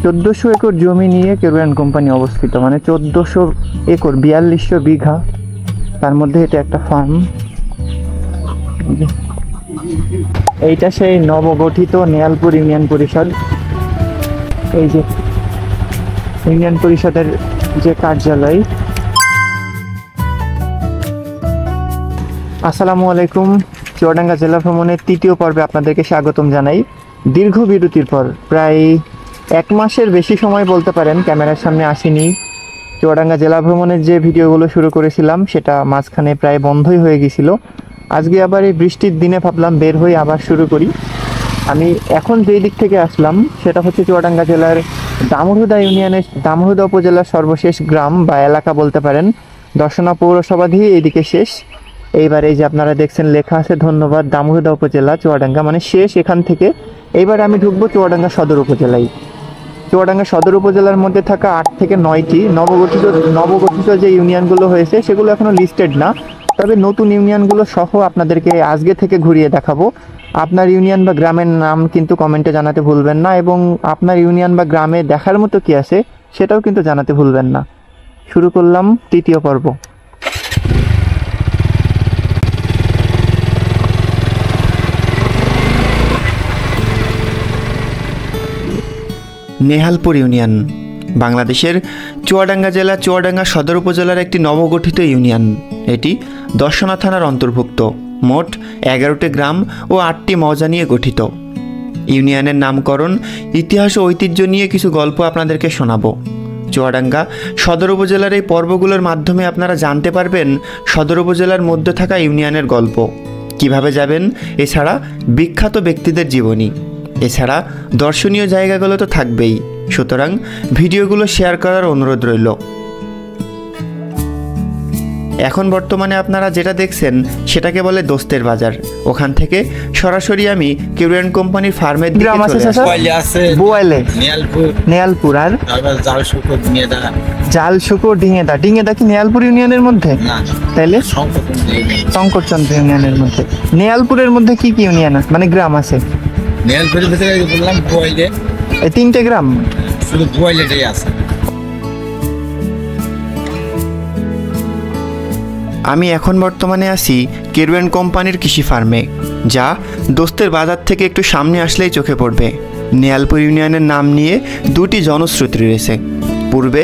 1400 acre জমি নিয়ে কেরুয়ান company অবস্থিত, মানে 1400 একর 4200 বিঘা, তার মধ্যে এটা একটা ফার্ম। এইটা সেই নবগঠিত নেয়ালপুর ইউনিয়ন পরিষদ। এই যে ইউনিয়ন পরিষদের যে কার্যালয়। আসসালামু আলাইকুম, চুয়াডাঙ্গা জেলা ভ্রমণের তৃতীয় পর্বে আপনাদেরকে স্বাগতম জানাই। দীর্ঘ বিরতির পর প্রায় 1 মাসের বেশি সময় বলতে পারেন ক্যামেরার সামনে আসিনি। চুয়াডাঙ্গা জেলা ভ্রমণের যে ভিডিওগুলো শুরু করেছিলাম সেটা মাঝখানে প্রায় বন্ধই হয়ে গিয়েছিল। আজকে আবার এই বৃষ্টির দিনে ভাবলাম বের হয়ে আবার শুরু করি। আমি এখন যেই দিক থেকে আসলাম সেটা হচ্ছে চুয়াডাঙ্গা জেলার দামুড়হুদা ইউনিয়নের দামুড়হুদা উপজেলার সর্বশেষ গ্রাম বা এলাকা বলতে পারেন। দর্শনা পৌরসভাধি এইদিকে শেষ। এইবার এই যে আপনারা দেখছেন লেখা আছে ধন্যবাদ দামুড়হুদা উপজেলা চুয়াডাঙ্গা, মানে শেষ এখান থেকে। এইবার আমি ঢুকবো চুয়াডাঙ্গা সদর উপজেলায়। চুয়াডাঙ্গা সদর উপজেলার মধ্যে থাকা 8 থেকে 9টি নবগঠিত যে ইউনিয়নগুলো হয়েছে সেগুলো এখনো লিস্টেড না, তবে নতুন ইউনিয়নগুলো সহ আপনাদেরকে আজকে থেকে ঘুরিয়ে দেখাবো। আপনার ইউনিয়ন বা গ্রামের নাম কিন্তু কমেন্টে জানাতে ভুলবেন না, এবং আপনার ইউনিয়ন বা গ্রামে দেখার মতো কি আছে সেটাও কিন্তু জানাতে ভুলবেন না। শুরু করলাম তৃতীয় পর্ব। নেহালপুর ইউনিয়ন বাংলাদেশের চুয়াডাঙ্গা জেলা চুয়াডাঙ্গা সদর উপজেলার একটি নবগঠিত ইউনিয়ন। এটি দর্শনা থানার অন্তর্ভুক্ত। মোট 11টি গ্রাম ও 8টি মৌজা নিয়ে গঠিত। ইউনিয়নের নামকরণ, ইতিহাস ও ঐতিহ্য নিয়ে কিছু গল্প আপনাদেরকে শোনাবো। চুয়াডাঙ্গা সদর উপজেলার এই পর্বগুলোর মাধ্যমে আপনারা জানতে পারবেন সদর উপজেলার মধ্যে থাকা ইউনিয়নের গল্প, কিভাবে যাবেন, এছাড়া বিখ্যাত ব্যক্তিদের জীবনী, এছাড়া দর্শনীয় জায়গাগুলো তো থাকবেই। সুতরাং ভিডিওগুলো শেয়ার করার অনুরোধ রইল। এখন বর্তমানে আপনারা যেটা দেখছেন সেটাকে বলে দোস্তের বাজার। ওখান থেকে সরাসরি আমি কেরুয়ান কোম্পানির ফার্মের দিকে চলে আসি। নেয়ালপুর আর জালশুকুর ডিঙেদা। ডিঙেদা কি নেয়ালপুর ইউনিয়নের মধ্যে? তাইলে শঙ্করচন্দ্র ইউনিয়নের মধ্যে। নেয়ালপুরের মধ্যে কি কি ইউনিয়ন আছে, মানে গ্রাম আছে? নেয়ালপুরের ভিতরে বললাম গোয়াইলে, এই 3টে গ্রাম শুধু গোয়াইলেটাই আছে। আমি এখন বর্তমানে আছি কেরুয়ান কোম্পানির কৃষি ফার্মে, যা দোস্তের বাজার থেকে একটু সামনে আসলেই চোখে পড়বে। নেহালপুর ইউনিয়নের নাম নিয়ে 2টি জনশ্রুতি রয়েছে। পূর্বে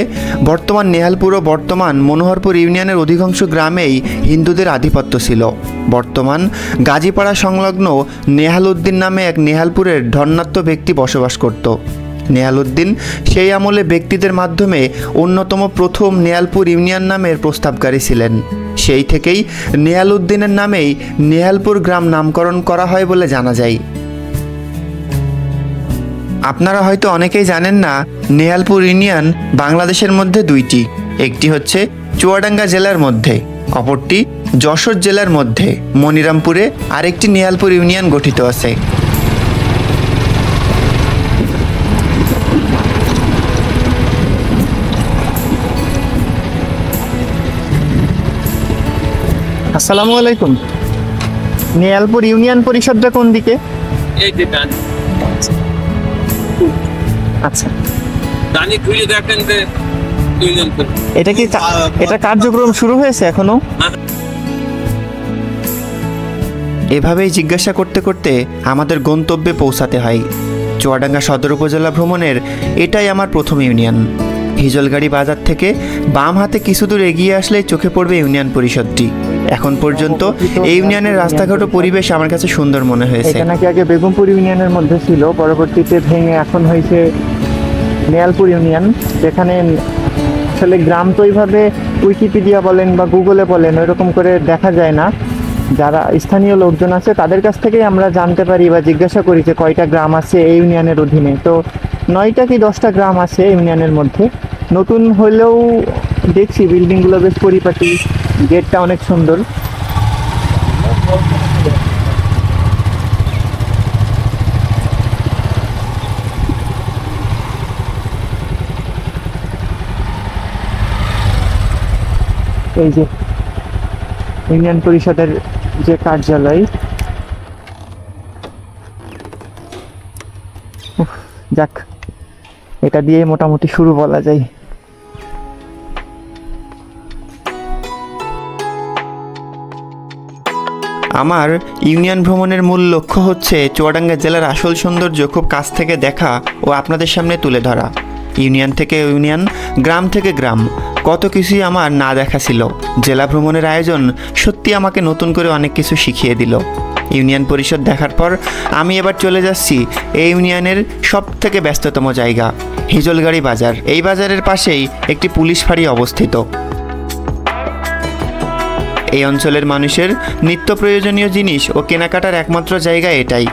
বর্তমান নেহালপুর ও বর্তমান মনোহরপুর ইউনিয়নের অধিকাংশ গ্রামেই হিন্দুদের আধিপত্য ছিল। বর্তমান গাজীপাড়া সংলগ্ন নেহালউদ্দিন নামে এক নেহালপুরের ধন্যাত্ম ব্যক্তি বসবাস করত। নেহালউদ্দিন সেই আমলে ব্যক্তিদের মাধ্যমে অন্যতম প্রথম নেহালপুর ইউনিয়ন নামের প্রস্তাবকারী ছিলেন। সেই থেকেই নেহালউদ্দিনের নামেই নেহালপুর গ্রাম নামকরণ করা হয় বলে জানা যায়। আপনারা হয়তো অনেকেই জানেন না, নেহালপুর ইউনিয়ন বাংলাদেশের মধ্যে 2টি। একটি হচ্ছে চুয়াডাঙ্গা জেলার মধ্যে, অপরটি যশোর জেলার মধ্যে মনিরামপুরে আরেকটি নেহালপুর ইউনিয়ন গঠিত আছে। আসসালামু আলাইকুম। নেয়ালপুর ইউনিয়ন পরিষদটা কোন দিকে? এই যে ডান। আচ্ছা, ডানি খুলে দেখেন যে ইউনিয়ন পরিষদ। এটা কি এটা কার্যক্রম শুরু হয়েছে এখনো? এভাবেই জিজ্ঞাসা করতে করতে আমাদের গন্তব্যে পৌঁছাতে হয়। চুয়াডাঙ্গা সদর উপজেলা ভ্রমণের এটাই আমার প্রথম ইউনিয়ন। হিজলগাড়ি বাজার থেকে বাম হাতে কিছু দূর এগিয়ে আসলেই চোখে পড়বে ইউনিয়ন পরিষদটি। এখন পর্যন্ত এই ইউনিয়নের রাস্তাঘাট ও পরিবেশ আমার কাছে সুন্দর মনে হয়েছে। এটা নাকি আগে বেগমপুর ইউনিয়নের মধ্যে ছিল, পরবর্তীতে ভেঙে এখন হয়েছে নেয়ালপুর ইউনিয়ন। যেখানে আসলে গ্রাম তো এইভাবে উইকিপিডিয়া বলেন বা গুগলে বলেন ওইরকম করে দেখা যায় না। যারা স্থানীয় লোকজন আছে তাদের কাছ থেকেই আমরা জানতে পারি বা জিজ্ঞাসা করি যে কয়টা গ্রাম আছে এই ইউনিয়নের অধীনে। তো 9টা কি 10টা গ্রাম আছে ইউনিয়নের মধ্যে। নতুন হলেও দেখছি বিল্ডিংগুলো বেশ পরিপাটি, গেটটা অনেক সুন্দর। এই যে ইউনিয়ন পরিষদের যে কার্যালয়, যাক এটা দিয়েই মোটামুটি শুরু বলা যায়। আমার ইউনিয়ন ভ্রমণের মূল লক্ষ্য হচ্ছে চুয়াডাঙ্গা জেলার আসল সৌন্দর্য খুব কাছ থেকে দেখা ও আপনাদের সামনে তুলে ধরা। ইউনিয়ন থেকে ইউনিয়ন, গ্রাম থেকে গ্রাম, কত কিছুই আমার না দেখা ছিল। জেলা ভ্রমণের আয়োজন সত্যি আমাকে নতুন করে অনেক কিছু শিখিয়ে দিল। ইউনিয়ন পরিষদ দেখার পর আমি এবার চলে যাচ্ছি এই ইউনিয়নের সব থেকে ব্যস্ততম জায়গা, হিজলগাড়ি বাজার। এই বাজারের পাশেই একটি পুলিশ ফাঁড়ি অবস্থিত। এই অঞ্চলের মানুষের নিত্য প্রয়োজনীয় জিনিস ও কেনাকাটার একমাত্র জায়গা এটাই।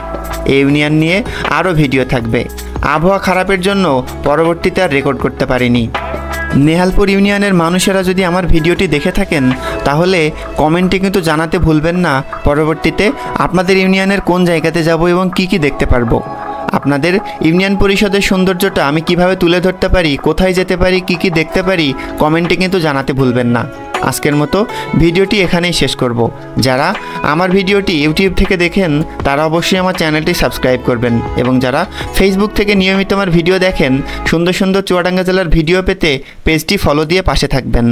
এই ইউনিয়ন নিয়ে আরও ভিডিও থাকবে। আবহাওয়া খারাপের জন্য পরবর্তীতে আর রেকর্ড করতে পারিনি। নেহালপুর ইউনিয়নের মানুষেরা যদি আমার ভিডিওটি দেখে থাকেন তাহলে কমেন্টে কিন্তু জানাতে ভুলবেন না পরবর্তীতে আপনাদের ইউনিয়নের কোন জায়গাতে যাব এবং কি কি দেখতে পারবো। আপনাদের ইউনিয়ন পরিষদের সৌন্দর্যটা আমি কিভাবে তুলে ধরতে পারি, কোথায় যেতে পারি, কি কি দেখতে পারি, কমেন্টে কিন্তু জানাতে ভুলবেন না। আজকের মতো ভিডিওটি এখানেই শেষ করব। যারা আমার ভিডিওটি ইউটিউব থেকে দেখেন তারা অবশ্যই আমার চ্যানেলটি সাবস্ক্রাইব করবেন, এবং যারা ফেসবুক থেকে নিয়মিত আমার ভিডিও দেখেন সুন্দর সুন্দর চুয়াডাঙ্গা জেলার ভিডিও পেতে পেজটি ফলো দিয়ে পাশে থাকবেন।